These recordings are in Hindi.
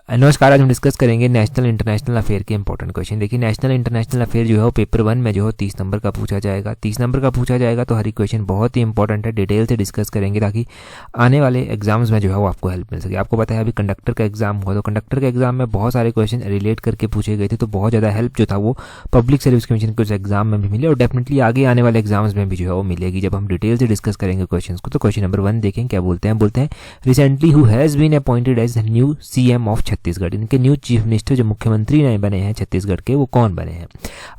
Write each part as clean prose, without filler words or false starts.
नमस्कार, आज हम डिस्कस करेंगे नेशनल इंटरनेशनल अफेयर के इंपॉर्टेंट क्वेश्चन। देखिए, नेशनल इंटरनेशनल अफेयर जो है वो पेपर 1 में जो है 30 नंबर का पूछा जाएगा। 30 नंबर का पूछा जाएगा तो हर एक क्वेश्चन बहुत ही इंपॉर्टेंट है, डिटेल से डिस्कस करेंगे ताकि आने वाले एग्जाम्स में जो है वो आपको हेल्प मिल सके। आपको पता है अभी कंडक्टर का एग्जाम हुआ, तो कंडक्टर के एग्जाम में बहुत सारे क्वेश्चन रिलेट करके पूछे गए थे, तो बहुत ज़्यादा हेल्प जो था वो पब्लिक सर्विस कमीशन के उस एग्जाम में भी मिले और डेफिनेटली आगे आने वाले एग्जाम्स में भी जो है वो मिलेगी जब हम डिटेल से डिस्कस करेंगे क्वेश्चन को। तो क्वेश्चन नंबर 1 देखें क्या बोलते हैं recently who has been appointed as new CM of Chhattisgarh. इनके न्यू चीफ मिनिस्टर जो मुख्यमंत्री नए बने हैं छत्तीसगढ़ के, वो कौन बने हैं।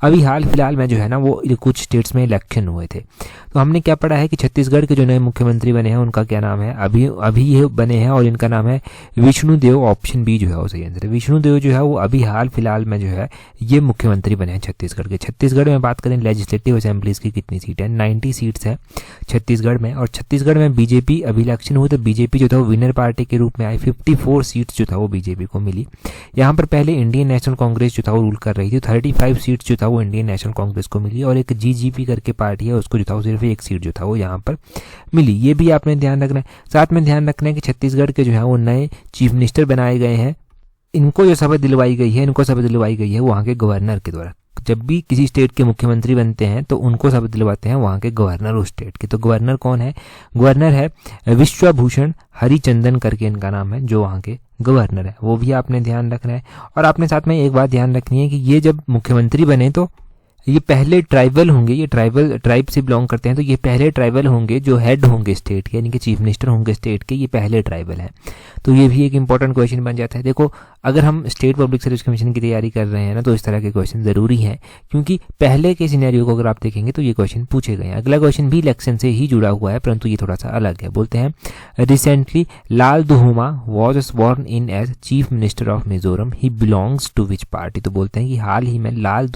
अभी हाल फिलहाल में जो है ना वो कुछ स्टेट्स में इलेक्शन हुए थे, तो हमने क्या पढ़ा है कि छत्तीसगढ़ के जो नए मुख्यमंत्री बने हैं उनका क्या नाम है, अभी ये बने हैं और इनका नाम है विष्णुदेव। ऑप्शन बी जो है वो सही आंसर है। विष्णुदेव जो है वो अभी हाल फिलहाल में जो है ये मुख्यमंत्री बने हैं छत्तीसगढ़ के। छत्तीसगढ़ में बात करें लेजिस्लेटिव असेंबलीज की कितनी सीट है, 90 सीट्स है छत्तीसगढ़ में। और छत्तीसगढ़ में बीजेपी अभी इलेक्शन हुए तो बीजेपी जो था वो विनर पार्टी के रूप में आई, 54 सीट्स जो था वो बीजेपी को मिली। यहाँ पर पहले इंडियन नेशनल कांग्रेस जो था वो रूल कर रही थी, 35 सीट्स जो था वो इंडियन नेशनल कांग्रेस को मिली और एक जीजीपी करके पार्टी है उसको जो था वो सिर्फ एक सीट जो था वो यहाँ पर मिली। ये भी आपने ध्यान रखना है। साथ में ध्यान रखना है कि छत्तीसगढ़ के जो है वो नए चीफ मिनिस्टर बनाए गए हैं। इनको जो शपथ दिलवाई गई है वहाँ के गवर्नर के द्वारा। जब भी किसी स्टेट के मुख्यमंत्री बनते हैं तो उनको शपथ दिलवाते हैं वहाँ के गवर्नर उस स्टेट के। तो गवर्नर कौन है, गवर्नर है विश्वभूषण हरिचंदन करके इनका नाम है, जो वहाँ के गवर्नर है, वो भी आपने ध्यान रखना है। और आपने साथ में एक बात ध्यान रखनी है कि ये जब मुख्यमंत्री बने तो ये पहले ट्राइबल होंगे, ये ट्राइब से बिलोंग करते हैं, तो ये पहले ट्राइबल होंगे जो हेड होंगे स्टेट के, यानी कि चीफ मिनिस्टर होंगे स्टेट के, ये पहले ट्राइबल हैं। तो ये भी एक इंपॉर्टेंट क्वेश्चन बन जाता है। देखो, अगर हम स्टेट पब्लिक सर्विस कमीशन की तैयारी कर रहे हैं ना तो इस तरह के क्वेश्चन ज़रूरी हैं, क्योंकि पहले के सिनेरियो को अगर आप देखेंगे तो ये क्वेश्चन पूछे गए हैं। अगला क्वेश्चन भी इलेक्शन से ही जुड़ा हुआ है, परंतु ये थोड़ा सा अलग है। बोलते हैं recently Lalduhoma was sworn in as chief minister of Mizoram, he belongs to which party. तो बोलते हैं कि हाल ही में लाल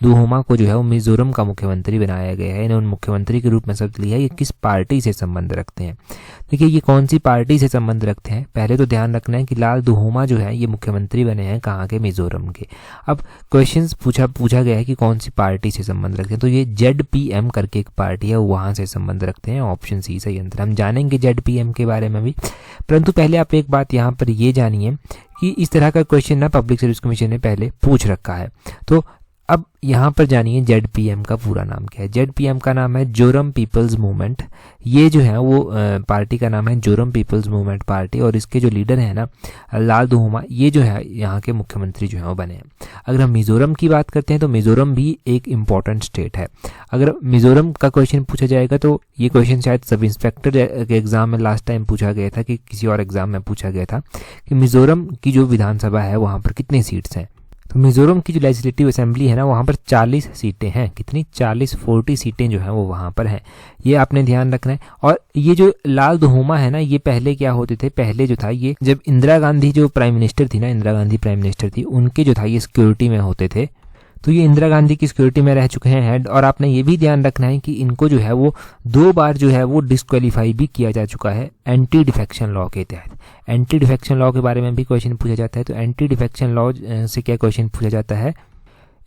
दुहोमा को जो है वो मिजोरम का मुख्यमंत्री बनाया गया है, इन्होंने मुख्यमंत्री के रूप में शपथ लिया है। ये किस पार्टी से संबंध रखते हैं। देखिए, ये कौन सी पार्टी से संबंध रखते हैं, पहले तो ध्यान रखना है कि लाल दुहोमा जो है ये मुख्यमंत्री बने हैं कहाँ के, मिजोरम के। अब क्वेश्चंस पूछा गया है कि कौन सी पार्टी से संबंध रखते हैं, तो ये ZPM करके एक पार्टी है, वहाँ से संबंध रखते हैं। ऑप्शन सी सही आंसर। हम जानेंगे ZPM के बारे में भी, परंतु पहले आप एक बात यहाँ पर ये जानिए कि इस तरह का क्वेश्चन ना पब्लिक सर्विस कमीशन ने पहले पूछ रखा है। तो अब यहाँ पर जानिए ZPM का पूरा नाम क्या है। ZPM का नाम है जोरम पीपल्स मूवमेंट। ये जो है वो पार्टी का नाम है जोरम पीपल्स मूवमेंट पार्टी, और इसके जो लीडर हैं ना लाल दुहोमा, ये जो है यहाँ के मुख्यमंत्री जो है वो बने हैं। अगर हम मिजोरम की बात करते हैं तो मिजोरम भी एक इम्पॉर्टेंट स्टेट है। अगर मिजोरम का क्वेश्चन पूछा जाएगा तो ये क्वेश्चन शायद सब इंस्पेक्टर के एग्जाम में लास्ट टाइम पूछा गया था, कि किसी और एग्जाम में पूछा गया था कि मिजोरम की जो विधानसभा है वहाँ पर कितनी सीट्स हैं। तो मिजोरम की जो लेजिस्लेटिव असेंबली है ना वहाँ पर 40 सीटें हैं। कितनी, 40 सीटें जो हैं वो वहाँ पर हैं, ये आपने ध्यान रखना है। और ये जो लाल दुहोमा है ना, ये पहले क्या होते थे, पहले जो था ये जब इंदिरा गांधी जो प्राइम मिनिस्टर थी ना, इंदिरा गांधी प्राइम मिनिस्टर थी, उनके जो था ये सिक्योरिटी में होते थे। तो ये इंदिरा गांधी की सिक्योरिटी में रह चुके हैं हेड। और आपने ये भी ध्यान रखना है कि इनको जो है वो 2 बार जो है वो डिस्क्वालीफाई भी किया जा चुका है एंटी डिफेक्शन लॉ के तहत। एंटी डिफेक्शन लॉ के बारे में भी क्वेश्चन पूछा जाता है। तो एंटी डिफेक्शन लॉ से क्या क्वेश्चन पूछा जाता है,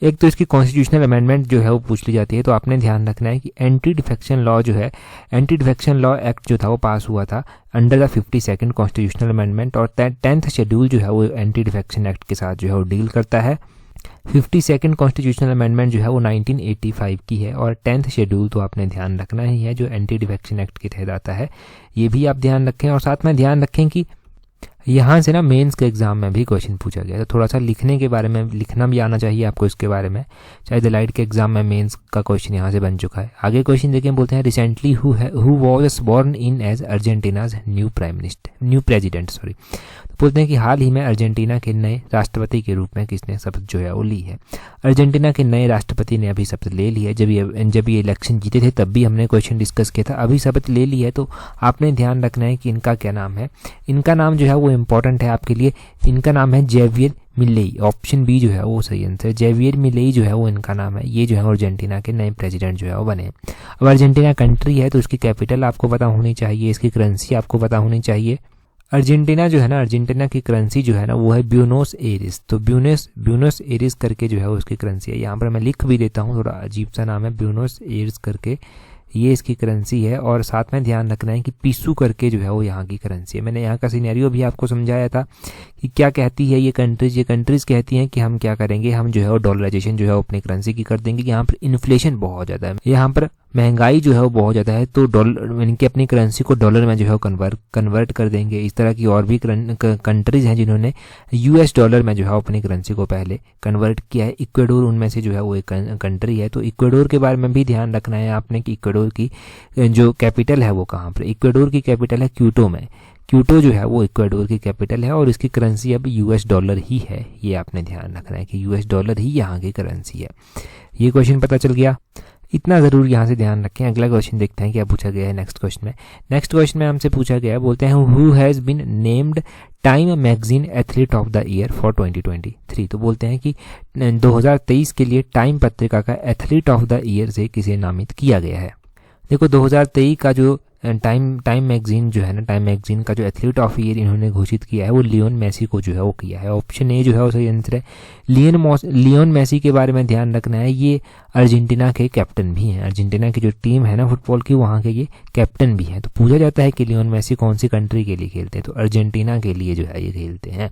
एक तो इसकी कॉन्स्टिट्यूशनल अमेंडमेंट जो है वो पूछ ली जाती है। तो आपने ध्यान रखना है कि एंटी डिफेक्शन लॉ जो है, एंटी डिफेक्शन लॉ एक्ट जो था वो पास हुआ था under the 52nd constitutional amendment, और 10th शेड्यूल जो है वो एंटी डिफेक्शन एक्ट के साथ जो है वो डील करता है। 52nd कॉन्स्टिट्यूशनल अमेंडमेंट जो है वो 1985 की है, और 10th शेड्यूल तो आपने ध्यान रखना ही है जो एंटी डिफेक्शन एक्ट के तहत आता है, ये भी आप ध्यान रखें। और साथ में ध्यान रखें कि यहाँ से ना मेंस के एग्जाम में भी क्वेश्चन पूछा गया, तो थोड़ा सा लिखने के बारे में, लिखना भी आना चाहिए आपको इसके बारे में। चाहे दिलाइट के एग्जाम में मेंस का क्वेश्चन यहाँ से बन चुका है। आगे क्वेश्चन देखें, बोलते हैं recently who was born in as Argentina's new president. बोलते हैं कि हाल ही में अर्जेंटीना के नए राष्ट्रपति के रूप में किसने शपथ जो है वो ली है। अर्जेंटीना के नए राष्ट्रपति ने अभी शपथ ले ली है। जब ये इलेक्शन जीते थे तब भी हमने क्वेश्चन डिस्कस किया था। अभी शपथ ले ली है, तो आपने ध्यान रखना है कि इनका क्या नाम है। इनका नाम जो है वो इम्पोर्टेंट है आपके लिए। इनका नाम है जेवियर मिलेई। ऑप्शन बी जो है वो सही आंसर। जेवियर मिलेई जो है वो इनका नाम है। ये जो है अर्जेंटीना के नए प्रेसिडेंट जो है वो बने। अब अर्जेंटीना कंट्री है तो उसकी कैपिटल आपको पता होनी चाहिए, इसकी करेंसी आपको पता होनी चाहिए। अर्जेंटीना जो है ना, अर्जेंटीना की करेंसी जो है ना वो है ब्यूनोस एरिस। तो ब्यूनोस एरिस करके जो है उसकी करेंसी है। यहाँ पर मैं लिख भी देता हूँ, थोड़ा अजीब सा नाम है, ब्यूनोस एरिस करके ये इसकी करेंसी है। और साथ में ध्यान रखना है कि पीसू करके जो है वो यहाँ की करेंसी है। मैंने यहाँ का सिनेरियो भी आपको समझाया था कि क्या कहती है ये कंट्रीज़ कहती हैं कि हम क्या करेंगे, हम जो है वो डॉलराइजेशन जो है वो अपनी करेंसी की कर देंगे। यहाँ पर इन्फ्लेशन बहुत ज़्यादा है, यहाँ पर महंगाई जो है वो बहुत ज़्यादा है, तो डॉलर इनकी अपनी करेंसी को डॉलर में जो है वो कन्वर्ट कर देंगे। इस तरह की और भी कंट्रीज़ हैं जिन्होंने US डॉलर में जो है अपनी करेंसी को पहले कन्वर्ट किया है। इक्वाडोर उनमें से जो है वो एक कंट्री है। तो इक्वाडोर के बारे में भी ध्यान रखना है आपने कि इक्वाडोर की जो कैपिटल है वो कहाँ पर। इक्वाडोर की कैपिटल है क्यूटो में। क्यूटो जो है वो इक्वाडोर की कैपिटल है और इसकी करेंसी अब US डॉलर ही है। ये आपने ध्यान रखना है कि US डॉलर ही यहाँ की करेंसी है। ये क्वेश्चन पता चल गया, इतना ज़रूर यहाँ से ध्यान रखें। अगला क्वेश्चन देखते हैं क्या पूछा गया है नेक्स्ट क्वेश्चन में हमसे पूछा गया है, बोलते हैं who has been named Time magazine athlete of the year for 2023। तो बोलते हैं कि 2023 के लिए टाइम पत्रिका का एथलीट ऑफ द ईयर से किसे नामित किया गया है। देखो 2023 का जो टाइम मैगजीन जो है ना, टाइम मैगजीन का जो एथलीट ऑफ ईयर इन्होंने घोषित किया है वो लियोन मेसी को जो है वो किया है। ऑप्शन ए जो है वो सही आंसर है। लियोन मेसी के बारे में ध्यान रखना है, ये अर्जेंटीना के कैप्टन भी हैं। अर्जेंटीना की जो टीम है ना फुटबॉल की, वहाँ के ये कैप्टन भी हैं। तो पूछा जाता है कि लियोन मेसी कौन सी कंट्री के लिए खेलते हैं, तो अर्जेंटीना के लिए जो है ये खेलते हैं,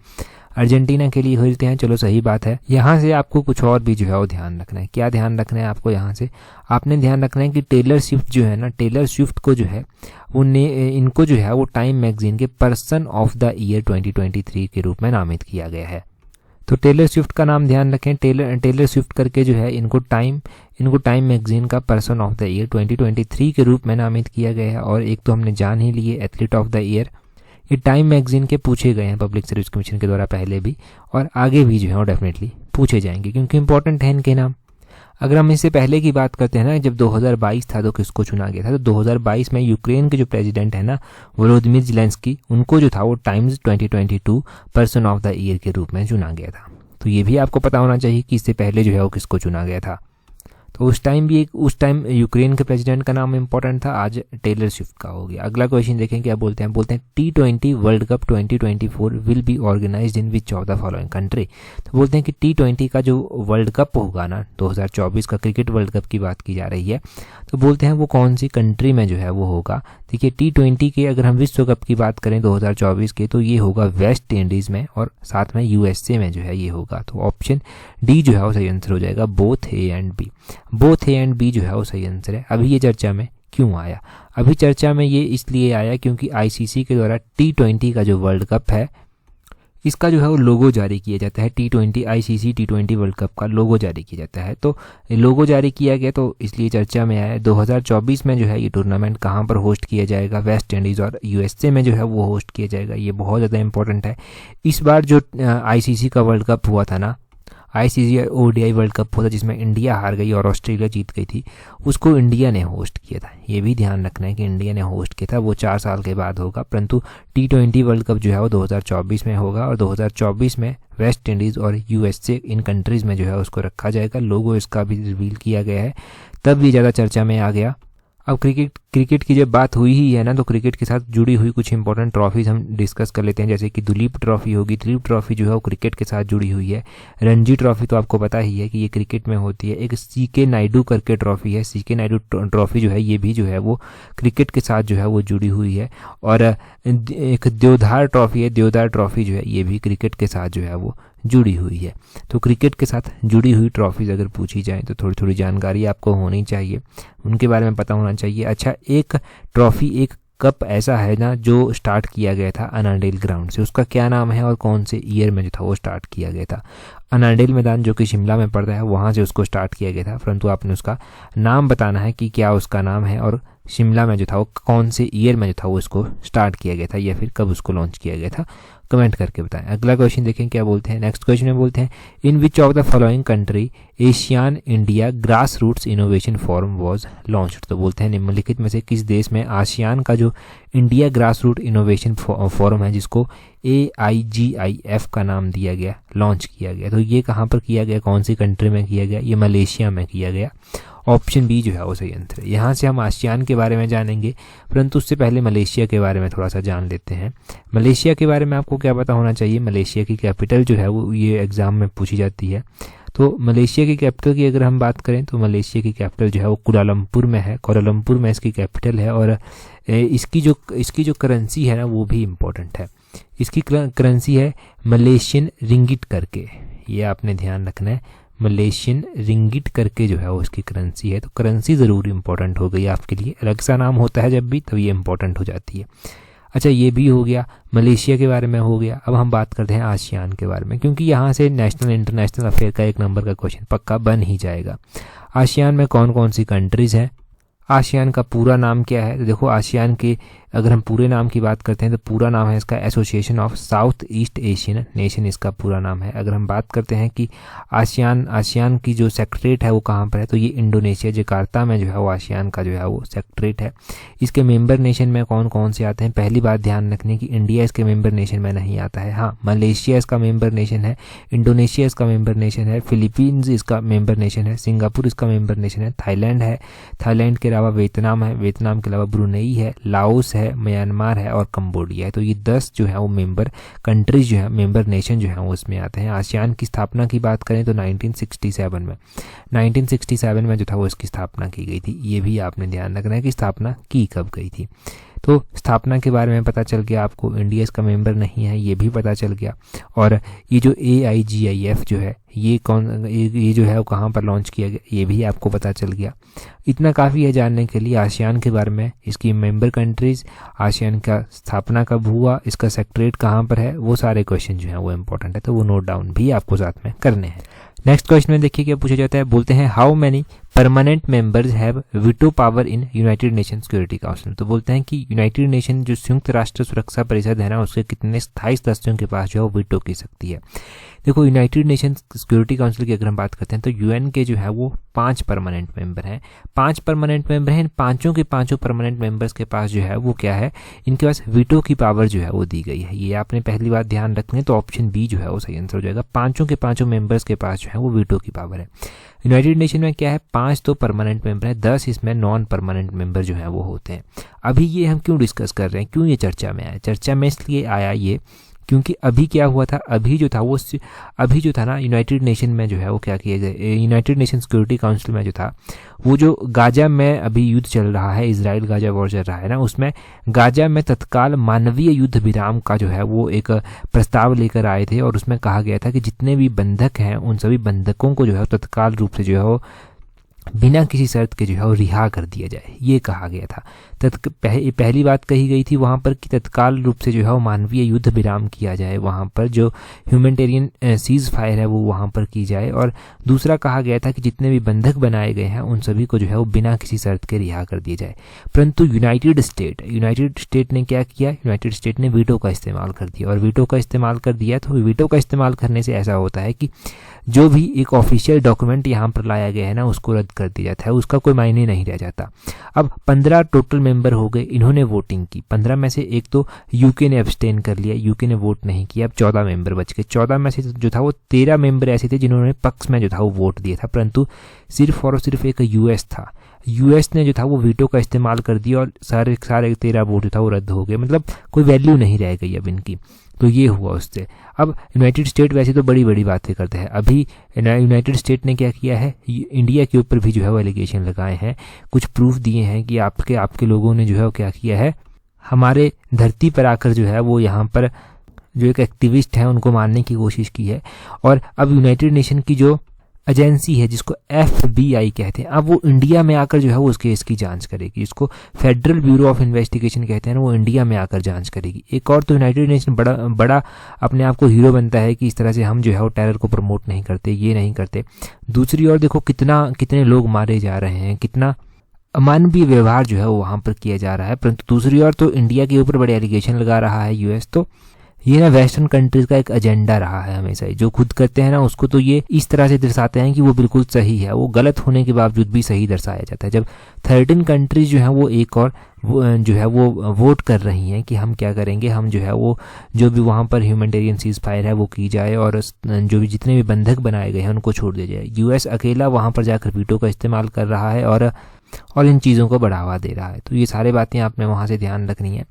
अर्जेंटीना के लिए खेलते हैं। चलो सही बात है। यहाँ से आपको कुछ और भी जो है वो ध्यान रखना है। क्या ध्यान रखना है आपको, यहाँ से आपने ध्यान रखना है कि टेलर स्विफ्ट जो है ना, टेलर स्विफ्ट को जो है इनको जो है वो टाइम मैगजीन के पर्सन ऑफ द ईयर 2023 के रूप में नामित किया गया है। तो टेलर स्विफ्ट का नाम ध्यान रखें, टेलर स्विफ्ट करके जो है इनको टाइम मैगजीन का पर्सन ऑफ द ईयर 2023 के रूप में नामित किया गया है। और एक तो हमने जान ही लिए एथलीट ऑफ द ईयर, ये टाइम मैगजीन के पूछे गए हैं पब्लिक सर्विस कमीशन के द्वारा पहले भी, और आगे भी जो है वो डेफिनेटली पूछे जाएंगे क्योंकि इंपॉर्टेंट है इनके नाम। अगर हम इससे पहले की बात करते हैं ना, जब 2022 था तो किसको चुना गया था, तो 2022 में यूक्रेन के जो प्रेसिडेंट है ना वोलोदिमीर ज़ेलेंस्की, उनको जो था वो times 2022 person of the year के रूप में चुना गया था। तो ये भी आपको पता होना चाहिए कि इससे पहले जो है वो किसको चुना गया था। तो उस टाइम यूक्रेन के प्रेसिडेंट का नाम इंपॉर्टेंट था, आज टेलर स्विफ्ट का हो गया। अगला क्वेश्चन देखें क्या बोलते हैं T20 world cup 2024 will be organised in which of the following country. तो बोलते हैं कि T20 का जो वर्ल्ड कप होगा ना, 2024 का क्रिकेट वर्ल्ड कप की बात की जा रही है, तो बोलते हैं वो कौन सी कंट्री में जो है वो होगा। देखिए T20 के अगर हम विश्व कप की बात करें 2024 के, तो ये होगा वेस्ट इंडीज़ में और साथ में USA में जो है ये होगा। तो ऑप्शन डी जो है वो सही आंसर हो जाएगा, बोथ ए एंड बी जो है वो सही आंसर है। अभी ये चर्चा में क्यों आया, अभी चर्चा में ये इसलिए आया क्योंकि ICC के द्वारा T20 का जो वर्ल्ड कप है इसका जो है वो लोगो जारी किया जाता है। ICC T20 वर्ल्ड कप का लोगो जारी किया जाता है, तो लोगो जारी किया गया तो इसलिए चर्चा में आया। 2024 में जो है ये टूर्नामेंट कहाँ पर होस्ट किया जाएगा, वेस्ट इंडीज़ और USA में जो है वो होस्ट किया जाएगा। ये बहुत ज़्यादा इंपॉर्टेंट है। इस बार जो ICC का वर्ल्ड कप हुआ था ना, ICC ODI वर्ल्ड कप हुआ था जिसमें इंडिया हार गई और ऑस्ट्रेलिया जीत गई थी, उसको इंडिया ने होस्ट किया था। ये भी ध्यान रखना है कि इंडिया ने होस्ट किया था, वो 4 साल के बाद होगा। परंतु T20 वर्ल्ड कप जो है वो 2024 में होगा और 2024 में वेस्ट इंडीज़ और USA इन कंट्रीज़ में जो है उसको रखा जाएगा। लोगो इसका भी रिवील किया गया है, तब ये ज़्यादा चर्चा में आ गया। अब क्रिकेट की जब बात हुई ही है ना, तो क्रिकेट के साथ जुड़ी हुई कुछ इंपॉर्टेंट ट्रॉफीज़ हम डिस्कस कर लेते हैं। जैसे कि दुलीप ट्रॉफी होगी, दुलीप ट्रॉफी जो है वो क्रिकेट के साथ जुड़ी हुई है। रणजी ट्रॉफी तो आपको पता ही है कि ये क्रिकेट में होती है। एक CK नायडू करके ट्रॉफी है, CK नायडू ट्रॉफी जो है ये भी जो है वो क्रिकेट के साथ जो है वो जुड़ी हुई है। और एक देवधार ट्रॉफी है, देवधार ट्रॉफी जो है ये भी क्रिकेट के साथ जो है वो जुड़ी हुई है। तो क्रिकेट के साथ जुड़ी हुई ट्रॉफीज़ अगर पूछी जाए तो थोड़ी थोड़ी जानकारी आपको होनी चाहिए, उनके बारे में पता होना चाहिए। अच्छा, एक ट्रॉफी, एक कप ऐसा है ना जो स्टार्ट किया गया था अनाडेल ग्राउंड से, उसका क्या नाम है और कौन से ईयर में जो था वो स्टार्ट किया गया था। अनाडेल मैदान जो कि शिमला में पड़ता है, वहाँ से उसको स्टार्ट किया गया था, परंतु आपने उसका नाम बताना है कि क्या उसका नाम है और शिमला में जो था वो कौन से ईयर में जो था वो इसको स्टार्ट किया गया था या फिर कब उसको लॉन्च किया गया था, कमेंट करके बताएं। अगला क्वेश्चन देखें क्या बोलते हैं। नेक्स्ट क्वेश्चन में बोलते हैं in which of the following country ASEAN India grass roots innovation forum was launched. तो बोलते हैं निम्नलिखित में से किस देश में आसियान का जो India grass root innovation forum है, जिसको AIGIF का नाम दिया गया, लॉन्च किया गया। तो ये कहाँ पर किया गया, कौन सी कंट्री में किया गया, ये मलेशिया में किया गया। ऑप्शन बी जो है वो सही आंसर है। यहाँ से हम आसियान के बारे में जानेंगे, परंतु उससे पहले मलेशिया के बारे में थोड़ा सा जान लेते हैं। मलेशिया के बारे में आपको क्या पता होना चाहिए, मलेशिया की कैपिटल जो है वो ये एग्ज़ाम में पूछी जाती है। तो मलेशिया की कैपिटल की अगर हम बात करें तो मलेशिया की कैपिटल जो है वो कुआलालंपुर में है, कुआलालंपुर में इसकी कैपिटल है। और इसकी जो करेंसी है ना वो भी इम्पोर्टेंट है। इसकी करेंसी है मलेशियन रिंगिट करके, ये आपने ध्यान रखना है, मलेशियन रिंगिट करके जो है वो इसकी करेंसी है। तो करेंसी ज़रूर इंपॉर्टेंट हो गई आपके लिए, अलग सा नाम होता है जब भी तब ये इंपॉर्टेंट हो जाती है। अच्छा, ये भी हो गया, मलेशिया के बारे में हो गया। अब हम बात करते हैं आसियान के बारे में, क्योंकि यहाँ से नेशनल इंटरनेशनल अफेयर का 1 नंबर का क्वेश्चन पक्का बन ही जाएगा। आसियान में कौन कौन सी कंट्रीज़ हैं, आसियान का पूरा नाम क्या है। तो देखो, आसियान के अगर हम पूरे नाम की बात करते हैं तो पूरा नाम है इसका association of south east Asian nation, इसका पूरा नाम है। अगर हम बात करते हैं कि आसियान की जो सेक्रेटरीट है वो कहाँ पर है, तो ये इंडोनेशिया जकार्ता में जो है वो आसियान का जो है वो सेक्रेटरीट है। इसके मेंबर नेशन में कौन कौन से आते हैं, पहली बात ध्यान रखने की इंडिया इसके मेंबर नेशन में नहीं आता है। हाँ, मलेशिया इसका मेंबर नेशन है, इंडोनेशिया इसका मेंबर नेशन है, फिलीपींस इसका मेंबर नेशन है, सिंगापुर इसका मेंबर नेशन है, थाईलैंड है, थाईलैंड के अलावा वियतनाम है, वियतनाम के अलावा ब्रुनेई है, लाओस है, म्यांमार है और कंबोडिया है। तो ये 10 जो है वो मेंबर कंट्रीज जो है, मेंबर नेशन जो है वो उसमें आते हैं। आसियान की स्थापना की बात करें तो 1967 में जो था वो इसकी स्थापना की गई थी। ये भी आपने ध्यान रखना है कि स्थापना की कब गई थी। तो स्थापना के बारे में पता चल गया आपको, इंडिया इसका मेंबर नहीं है ये भी पता चल गया। और ये जो AIGIF जो है ये जो है वो कहाँ पर लॉन्च किया गया ये भी आपको पता चल गया। इतना काफ़ी है जानने के लिए आसियान के बारे में, इसकी मेंबर कंट्रीज़, आसियान का स्थापना कब हुआ, इसका सेक्रेटरीट कहाँ पर है, वो सारे क्वेश्चन जो हैं वो इंपॉर्टेंट है, तो वो नोट डाउन भी आपको साथ में करने हैं। नेक्स्ट क्वेश्चन में देखिए क्या पूछा जाता है, बोलते हैं how many permanent members have veto power in United nation security council. तो बोलते हैं कि यूनाइटेड नेशन जो संयुक्त राष्ट्र सुरक्षा परिषद है ना, उसके कितने स्थायी सदस्यों के पास जो है वो वीटो की सकती है। देखो, यूनाइटेड नेशन सिक्योरिटी काउंसिल की अगर हम बात करते हैं तो यूएन के जो है वो 5 परमानेंट मेंबर हैं, 5 परमानेंट मेंबर हैं। पांचों के पांचों परमानेंट मेंबर्स के पास जो है वो क्या है, इनके पास वीटो की पावर जो है वो दी गई है। ये आपने पहली बात ध्यान रखनी, तो ऑप्शन बी जो है वो सही आंसर हो जाएगा। पांचों के पांचों मेंबर्स के पास जो है वो वीटो की पावर है। यूनाइटेड नेशन में क्या है, 5 तो परमानेंट मेंबर है, 10 इसमें नॉन परमानेंट मेंबर जो है वो होते हैं। अभी ये हम क्यों डिस्कस कर रहे हैं, क्यों ये चर्चा में आया, चर्चा में इसलिए आया ये क्योंकि अभी क्या हुआ था, अभी जो था ना यूनाइटेड नेशन में जो है वो क्या किया गया, यूनाइटेड नेशन सिक्योरिटी काउंसिल में जो था वो जो गाजा में अभी युद्ध चल रहा है, इजराइल गाजा वॉर चल रहा है ना, उसमें गाजा में तत्काल मानवीय युद्ध विराम का जो है वो एक प्रस्ताव लेकर आए थे। और उसमें कहा गया था कि जितने भी बंधक हैं उन सभी बंधकों को जो है तत्काल रूप से जो है वो बिना किसी शर्त के जो है वो रिहा कर दिया जाए, ये कहा गया था। पहली बात कही गई थी वहाँ पर कि तत्काल रूप से जो है वो मानवीय युद्ध विराम किया जाए, वहाँ पर जो ह्यूमैनिटेरियन सीज फायर है वो वहाँ पर की जाए। और दूसरा कहा गया था कि जितने भी बंधक बनाए गए हैं उन सभी को जो है वो बिना किसी शर्त के रिहा कर दिया जाए। परंतु यूनाइटेड स्टेट ने क्या किया, यूनाइटेड स्टेट ने वीटो का इस्तेमाल कर दिया। और वीटो का इस्तेमाल कर दिया तो वीटो का इस्तेमाल करने से ऐसा होता है कि जो भी एक ऑफिशियल डॉक्यूमेंट यहाँ पर लाया गया है ना उसको रद्द कर दिया जाता है, उसका कोई मायने नहीं रह जाता। अब 15 टोटल मेंबर हो गए, इन्होंने वोटिंग की। 15 में से एक तो यूके ने अब्सटेन कर लिया, यूके ने वोट नहीं किया। अब 14 मेंबर बच गए। 14 में से जो था वो 13 मेंबर ऐसे थे जिन्होंने पक्ष में जो था वो वोट दिया था, परंतु सिर्फ और सिर्फ एक यूएस था। यूएस ने जो था वो वीटो का इस्तेमाल कर दिया और सारे 13 वोट जो था वो रद्द हो गए, मतलब कोई वैल्यू नहीं रह गई अब इनकी। तो ये हुआ उससे। अब यूनाइटेड स्टेट वैसे तो बड़ी बड़ी बातें करते हैं, अभी यूनाइटेड स्टेट ने क्या किया है, इंडिया के ऊपर भी जो है वो एलिगेशन लगाए हैं, कुछ प्रूफ दिए हैं कि आपके लोगों ने जो है वो क्या किया है, हमारे धरती पर आकर जो है वो यहाँ पर जो एक एक्टिविस्ट हैं उनको मारने की कोशिश की है। और अब यूनाइटेड नेशन की जो एजेंसी है जिसको FBI कहते हैं, अब वो इंडिया में आकर जो है वो उस केस की जांच करेगी, जिसको फेडरल ब्यूरो ऑफ इन्वेस्टिगेशन कहते हैं ना, वो इंडिया में आकर जांच करेगी। एक और तो यूनाइटेड नेशन बड़ा अपने आप को हीरो बनता है कि इस तरह से हम जो है वो टेरर को प्रमोट नहीं करते, ये नहीं करते। दूसरी ओर देखो कितने लोग मारे जा रहे हैं, कितना अमानवीय व्यवहार जो है वो वहाँ पर किया जा रहा है। परंतु दूसरी ओर तो इंडिया के ऊपर बड़े एलिगेशन लगा रहा है यूएस। तो ये ना वेस्टर्न कंट्रीज का एक एजेंडा रहा है हमेशा, जो खुद करते हैं ना उसको तो ये इस तरह से दर्शाते हैं कि वो बिल्कुल सही है, वो गलत होने के बावजूद भी सही दर्शाया जाता है। जब 13 कंट्रीज जो है वो एक और जो है वो वोट कर रही हैं कि हम क्या करेंगे, हम जो है वो जो भी वहाँ पर ह्यूमैनिटेरियन सीज फायर है वो की जाए और जो भी जितने भी बंधक बनाए गए हैं उनको छोड़ दिया जाए। यूएस अकेला वहाँ पर जाकर वीटो का इस्तेमाल कर रहा है और और इन चीज़ों को बढ़ावा दे रहा है। तो ये सारी बातें आपने वहाँ से ध्यान रखनी है।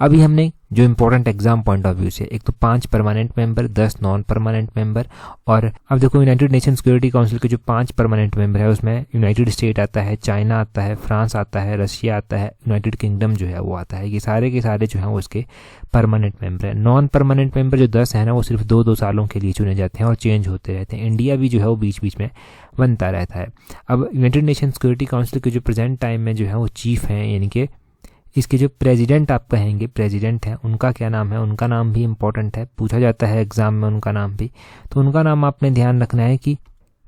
अभी हमने जो important exam point of view से, एक तो 5 permanent member, 10 non permanent member, और अब देखो यूनाइटेड नेशन सिक्योरिटी काउंसिल के जो 5 परमानेंट मेंबर है उसमें यूनाइटेड स्टेट आता है, चाइना आता है, फ्रांस आता है, रशिया आता है, यूनाइटेड किंगडम जो है वो आता है। ये सारे के सारे जो हैं वो उसके परमानेंट मेंबर है। नॉन परमानेंट मेंबर जो 10 है ना, वो सिर्फ 2-2 सालों के लिए चुने जाते हैं और चेंज होते रहते हैं। इंडिया भी जो है वो बीच बीच में बनता रहता है। अब यूनाइटेड नेशन सिक्योरिटी काउंसिल के जो प्रेजेंट टाइम में जो है वो चीफ हैं, यानी कि इसके जो प्रेसिडेंट आप कहेंगे, प्रेसिडेंट हैं, उनका क्या नाम है, उनका नाम भी इम्पोर्टेंट है, पूछा जाता है एग्जाम में उनका नाम भी। तो उनका नाम आपने ध्यान रखना है कि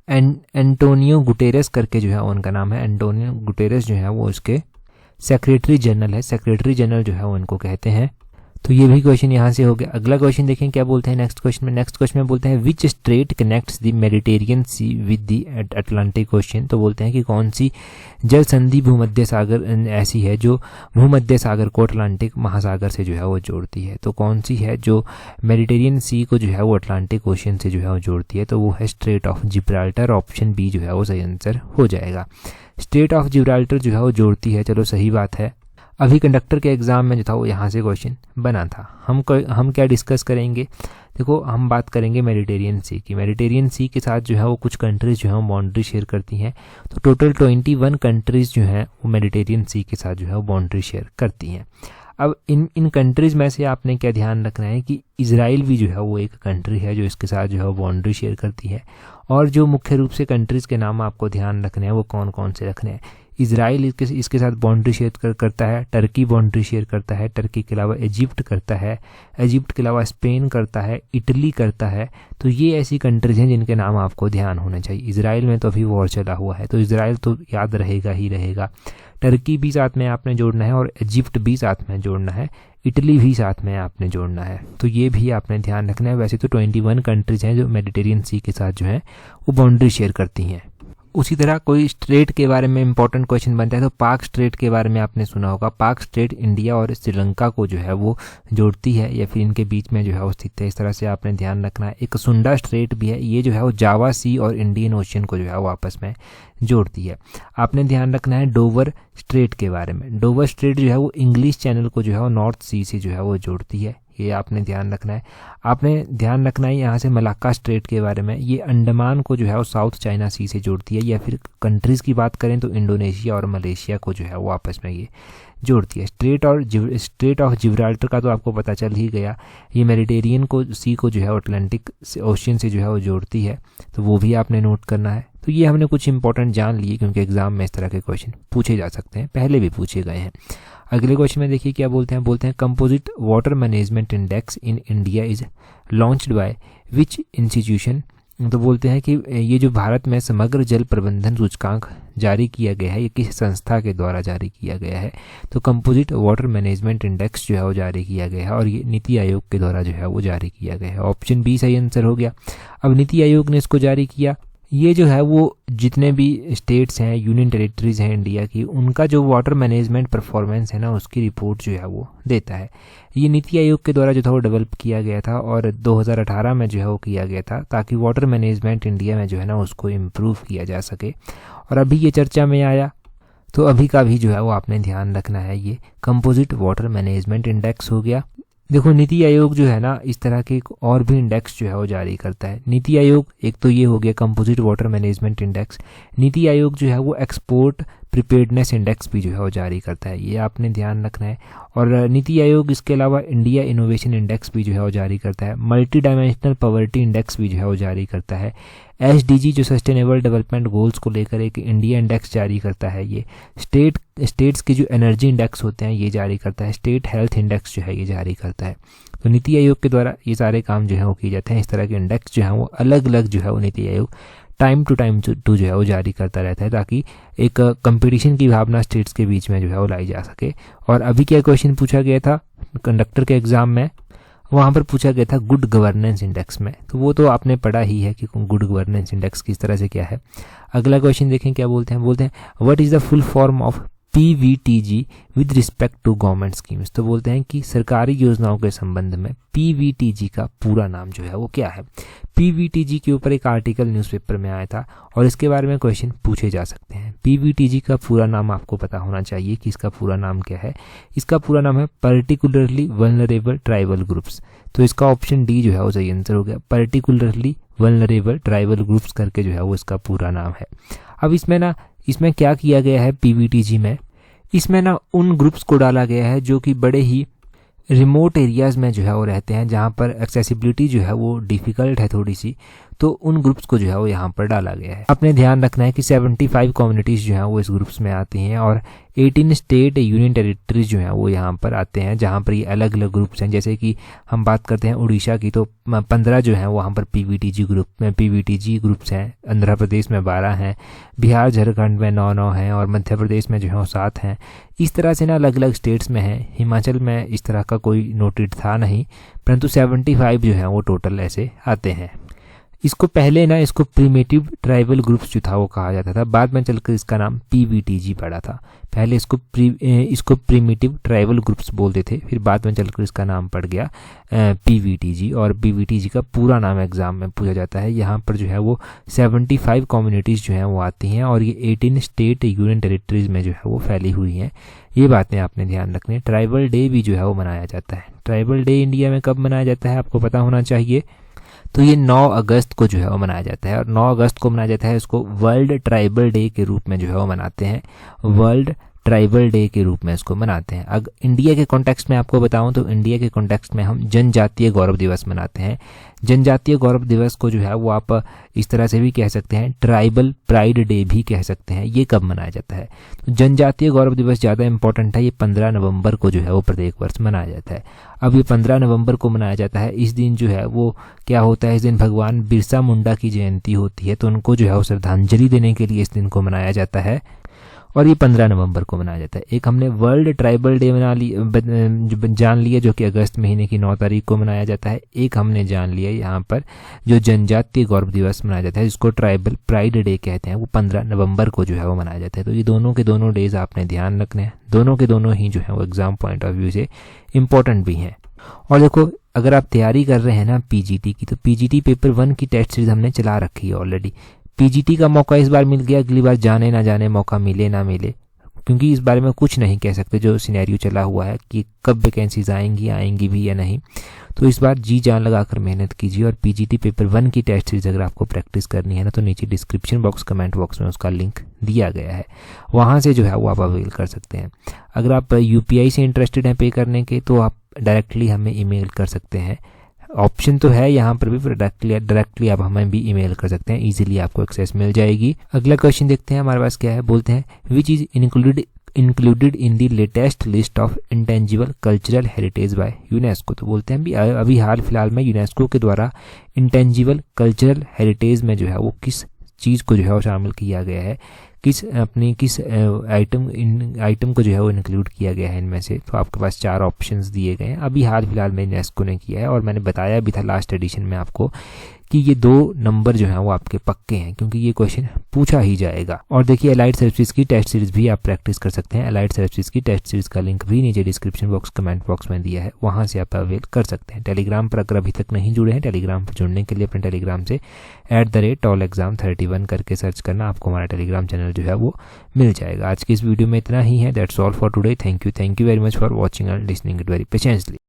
एंटोनियो गुटेरेस करके जो है उनका नाम है। एंटोनियो गुटेरेस जो है वो उसके सेक्रेटरी जनरल है, सेक्रेटरी जनरल जो है वो उनको कहते हैं। तो ये भी क्वेश्चन यहाँ से हो गया। अगला क्वेश्चन देखें क्या बोलते हैं नेक्स्ट क्वेश्चन में। नेक्स्ट क्वेश्चन में बोलते हैं which strait connects the Mediterranean sea with the Atlantic Ocean. तो बोलते हैं कि कौन सी जल संधि भूमध्य सागर ऐसी है जो भूमध्य सागर को अटलांटिक महासागर से जो है वो जोड़ती है। तो कौन सी है जो मेडिटेरियन सी को जो है वो अटलांटिक ओशन से जो है वो जोड़ती है, तो वो है strait of Gibraltar. Option b जो है वो सही आंसर हो जाएगा। स्ट्रेट ऑफ जिब्राल्टर जो है वो जोड़ती है, चलो सही बात है। अभी कंडक्टर के एग्ज़ाम में जो था वो यहाँ से क्वेश्चन बना था। हम क्या डिस्कस करेंगे, देखो हम बात करेंगे मेडिटेरियन सी की। मेडिटेरियन सी के साथ जो है वो कुछ कंट्रीज़ जो है वो बाउंड्री शेयर करती हैं। तो टोटल 21 कंट्रीज़ जो हैं वो मेडिटेरियन सी के साथ जो है वो बाउंड्री शेयर करती हैं। अब इन कंट्रीज़ में से आपने क्या ध्यान रखना है कि इजराइल भी जो है वो एक कंट्री है जो इसके साथ जो है वो बाउंड्री शेयर करती है। और जो मुख्य रूप से कंट्रीज़ के नाम आपको ध्यान रखने हैं वो कौन कौन से रखने हैं। इजराइल इसके साथ बाउंड्री शेयर करता है, टर्की बाउंड्री शेयर करता है, टर्की के अलावा इजिप्ट करता है, इजिप्ट के अलावा स्पेन करता है, इटली करता है। तो ये ऐसी कंट्रीज हैं जिनके नाम आपको ध्यान होने चाहिए। इजराइल में तो अभी वॉर चला हुआ है तो इजराइल तो याद रहेगा ही रहेगा। टर्की भी साथ में आपने जोड़ना है और इजिप्ट भी साथ में जोड़ना है, इटली भी साथ में आपने जोड़ना है। तो ये भी आपने ध्यान रखना है। वैसे तो 21 कंट्रीज हैं जो मेडिटेरियन सी के साथ जो है वो बाउंड्री शेयर करती हैं। उसी तरह कोई स्ट्रेट के बारे में इंपॉर्टेंट क्वेश्चन बनता है तो पाक स्ट्रेट के बारे में आपने सुना होगा। पाक स्ट्रेट इंडिया और श्रीलंका को जो है वो जोड़ती है या फिर इनके बीच में जो है वो स्थित है। इस तरह से आपने ध्यान रखना है। एक सुंडा स्ट्रेट भी है, ये जो है वो जावा सी और इंडियन ओशियन को जो है वो आपस में जोड़ती है। आपने ध्यान रखना है डोवर स्ट्रेट के बारे में। डोवर स्ट्रेट जो है वो इंग्लिश चैनल को जो है वो नॉर्थ सी से जो है वो जोड़ती है, ये आपने ध्यान रखना है। आपने ध्यान रखना है यहाँ से मलाक्का स्ट्रेट के बारे में। ये अंडमान को जो है वो साउथ चाइना सी से जोड़ती है। या फिर कंट्रीज़ की बात करें तो इंडोनेशिया और मलेशिया को जो है वो आपस में ये जोड़ती है। स्ट्रेट ऑफ जिब्राल्टर का तो आपको पता चल ही गया। ये मेडिटेरियन को सी को जो है अटलांटिक ओशियन से जो है वो जोड़ती है, तो वो भी आपने नोट करना है। तो ये हमने कुछ इंपॉर्टेंट जान लिए क्योंकि एग्जाम में इस तरह के क्वेश्चन पूछे जा सकते हैं, पहले भी पूछे गए हैं। अगले क्वेश्चन में देखिए क्या बोलते हैं composite water management index in India is launched by which institution. तो बोलते हैं कि ये जो भारत में समग्र जल प्रबंधन सूचकांक जारी किया गया है ये किस संस्था के द्वारा जारी किया गया है। तो कंपोजिट वाटर मैनेजमेंट इंडेक्स जो है वो जारी किया गया है और ये नीति आयोग के द्वारा जो है वो जारी किया गया है। ऑप्शन बी सही आंसर हो गया। अब नीति आयोग ने इसको जारी किया। ये जो है वो जितने भी स्टेट्स हैं, यूनियन टेरिटरीज हैं इंडिया की, उनका जो वाटर मैनेजमेंट परफॉर्मेंस है ना उसकी रिपोर्ट जो है वो देता है। ये नीति आयोग के द्वारा जो था वो डेवलप किया गया था और 2018 में जो है वो किया गया था ताकि वाटर मैनेजमेंट इंडिया में जो है ना उसको इम्प्रूव किया जा सके। और अभी ये चर्चा में आया तो अभी का भी जो है वो आपने ध्यान रखना है। ये कंपोजिट वाटर मैनेजमेंट इंडेक्स हो गया। देखो नीति आयोग जो है ना इस तरह के और भी इंडेक्स जो है वो जारी करता है। नीति आयोग एक तो ये हो गया composite water management index. NITI Aayog जो है वो एक्सपोर्ट प्रिपेयर्डनेस इंडेक्स भी जो है वो जारी करता है, ये आपने ध्यान रखना है। और नीति आयोग इसके अलावा इंडिया इनोवेशन इंडेक्स भी जो है वो जारी करता है। मल्टी डायमेंशनल पॉवर्टी इंडेक्स भी जो है वो जारी करता है। SDG जो सस्टेनेबल डेवलपमेंट गोल्स को लेकर एक इंडिया इंडेक्स जारी करता है। ये स्टेट्स के जो एनर्जी इंडेक्स होते हैं ये जारी करता है। स्टेट हेल्थ इंडेक्स जो है ये जारी करता है। तो नीति आयोग के द्वारा ये सारे काम जो है वो किए जाते हैं। इस तरह के इंडेक्स जो है वो अलग अलग जो है वो NITI Aayog time to time जो है वो जारी करता रहता है ताकि एक कंपटीशन की भावना स्टेट्स के बीच में जो है वो लाई जा सके। और अभी क्या क्वेश्चन पूछा गया था कंडक्टर के एग्जाम में, वहाँ पर पूछा गया था गुड गवर्नेंस इंडेक्स में। तो वो तो आपने पढ़ा ही है कि गुड गवर्नेंस इंडेक्स किस तरह से क्या है। अगला क्वेश्चन देखें क्या बोलते हैं what is the full form of PVTG with respect to government schemes. तो बोलते हैं कि सरकारी योजनाओं के संबंध में PVTG का पूरा नाम जो है वो क्या है। PVTG के ऊपर एक आर्टिकल न्यूज़पेपर में आया था और इसके बारे में क्वेश्चन पूछे जा सकते हैं। PVTG का पूरा नाम आपको पता होना चाहिए कि इसका पूरा नाम क्या है। इसका पूरा नाम है पर्टिकुलरली वल्नरेबल ट्राइबल ग्रुप्स। तो इसका ऑप्शन डी जो है वो सही आंसर हो गया, पर्टिकुलरली वल्नरेबल ट्राइबल ग्रुप्स करके जो है वो इसका पूरा नाम है। अब इसमें क्या किया गया है PVTG में, इसमें ना उन ग्रुप्स को डाला गया है जो कि बड़े ही रिमोट एरियाज़ में जो है वो रहते हैं, जहाँ पर एक्सेसिबिलिटी जो है वो डिफ़िकल्ट है थोड़ी सी, तो उन ग्रुप्स को जो है वो यहाँ पर डाला गया है। आपने ध्यान रखना है कि 75 कम्युनिटीज़ जो हैं वो इस ग्रुप्स में आती हैं और 18 स्टेट यूनियन टेरिटरीज जो हैं वो यहाँ पर आते हैं, जहाँ पर ये अलग अलग ग्रुप्स हैं। जैसे कि हम बात करते हैं उड़ीसा की, तो 15 जो हैं वहाँ पर PVTG ग्रुप्स हैं। आंध्र प्रदेश में 12 हैं, बिहार झारखंड में 9 हैं और मध्य प्रदेश में जो है वो 7 हैं। इस तरह से ना अलग अलग स्टेट्स में हैं। हिमाचल में इस तरह का कोई नोटेड था नहीं, परंतु 75 जो हैं वो टोटल ऐसे आते हैं। इसको प्रीमेटिव ट्राइबल ग्रुप्स जो था वो कहा जाता था, बाद में चलकर इसका नाम PVTG पड़ा था। पहले इसको प्रीमेटिव ट्राइबल ग्रुप्स बोलते थे, फिर बाद में चलकर इसका नाम पड़ गया PVTG। और PVTG का पूरा नाम एग्जाम में पूछा जाता है। यहाँ पर जो है वो 75 कम्युनिटीज़ जो हैं वो आती हैं और ये 18 स्टेट यूनियन टेरिटरीज में जो है वो फैली हुई हैं। ये बातें आपने ध्यान रखनी है। ट्राइबल डे भी जो है वो मनाया जाता है। ट्राइबल डे इंडिया में कब मनाया जाता है आपको पता होना चाहिए। तो ये 9 अगस्त को जो है वो मनाया जाता है और 9 अगस्त को मनाया जाता है। इसको वर्ल्ड ट्राइबल डे के रूप में जो है वो मनाते हैं, वर्ल्ड ट्राइबल डे के रूप में इसको मनाते हैं। अगर इंडिया के कॉन्टेक्स्ट में आपको बताऊं तो इंडिया के कॉन्टेक्स्ट में हम जनजातीय गौरव दिवस मनाते हैं। जनजातीय गौरव दिवस को जो है वो आप इस तरह से भी कह सकते हैं, ट्राइबल प्राइड डे भी कह सकते हैं। ये कब मनाया जाता है? तो जनजातीय गौरव दिवस ज़्यादा इंपॉर्टेंट है। ये 15 नवंबर को जो है वो प्रत्येक वर्ष मनाया जाता है। अब ये 15 नवंबर को मनाया जाता है। इस दिन जो है वो क्या होता है, इस दिन भगवान बिरसा मुंडा की जयंती होती है, तो उनको जो है वो श्रद्धांजलि देने के लिए इस दिन को मनाया जाता है और ये 15 नवंबर को मनाया जाता है। एक हमने वर्ल्ड ट्राइबल डे जान लिया जो कि अगस्त महीने की 9 तारीख को मनाया जाता है। एक हमने जान लिया यहाँ पर जो जनजातीय गौरव दिवस मनाया जाता है, जिसको ट्राइबल प्राइड डे कहते हैं, वो 15 नवंबर को जो है वो मनाया जाता है। तो ये दोनों के दोनों डेज आपने ध्यान रखने हैं। दोनों के दोनों ही जो है वो एग्जाम पॉइंट ऑफ व्यू से इम्पोर्टेंट भी हैं। और देखो, अगर आप तैयारी कर रहे हैं ना PGT की, तो PGT पेपर 1 की टेस्ट सीरीज हमने चला रखी है ऑलरेडी। PGT का मौका इस बार मिल गया, अगली बार जाने ना जाने मौका मिले ना मिले, क्योंकि इस बारे में कुछ नहीं कह सकते जो सिनेरियो चला हुआ है कि कब वैकेंसीज आएंगी भी या नहीं। तो इस बार जी जान लगाकर मेहनत कीजिए और PGT पेपर 1 की टेस्ट सीरीज अगर आपको प्रैक्टिस करनी है ना, तो नीचे डिस्क्रिप्शन बॉक्स कमेंट बॉक्स में उसका लिंक दिया गया है, वहाँ से जो है वो आप अवेल कर सकते हैं। अगर आप UPI से इंटरेस्टेड हैं पे करने के, तो आप डायरेक्टली हमें ईमेल कर सकते हैं। ऑप्शन तो है यहाँ पर भी, डायरेक्टली आप हमें भी ईमेल कर सकते हैं, इजीली आपको एक्सेस मिल जाएगी। अगला क्वेश्चन देखते हैं हमारे पास क्या है। बोलते हैं which is included in the latest list of intangible cultural heritage by UNESCO. तो बोलते हैं अभी हाल फिलहाल में यूनेस्को के द्वारा इंटेंजिबल कल्चरल हेरिटेज में जो है वो किस चीज़ को जो है वो शामिल किया गया है, किस आइटम को जो है वो इंक्लूड किया गया है इनमें से। तो आपके पास 4 ऑप्शंस दिए गए हैं। अभी हाल फिलहाल में यूनेस्को ने किया है और मैंने बताया भी था लास्ट एडिशन में आपको कि ये 2 नंबर जो हैं वो आपके पक्के हैं, क्योंकि ये क्वेश्चन पूछा ही जाएगा। और देखिए, अलाइड सर्विसेज की टेस्ट सीरीज भी आप प्रैक्टिस कर सकते हैं। अलाइड सर्विसेज की टेस्ट सीरीज का लिंक भी नीचे डिस्क्रिप्शन बॉक्स कमेंट बॉक्स में दिया है, वहाँ से आप अवेल कर सकते हैं। टेलीग्राम पर अगर अभी तक नहीं जुड़े हैं, टेलीग्राम पर जुड़ने के लिए अपने टेलीग्राम से @tallexam31 करके सर्च करना, आपको हमारा टेलीग्राम चैनल जो है वो मिल जाएगा। आज की इस वीडियो में इतना ही है। That's all for today. Thank you very much for watching and listening it very patiently.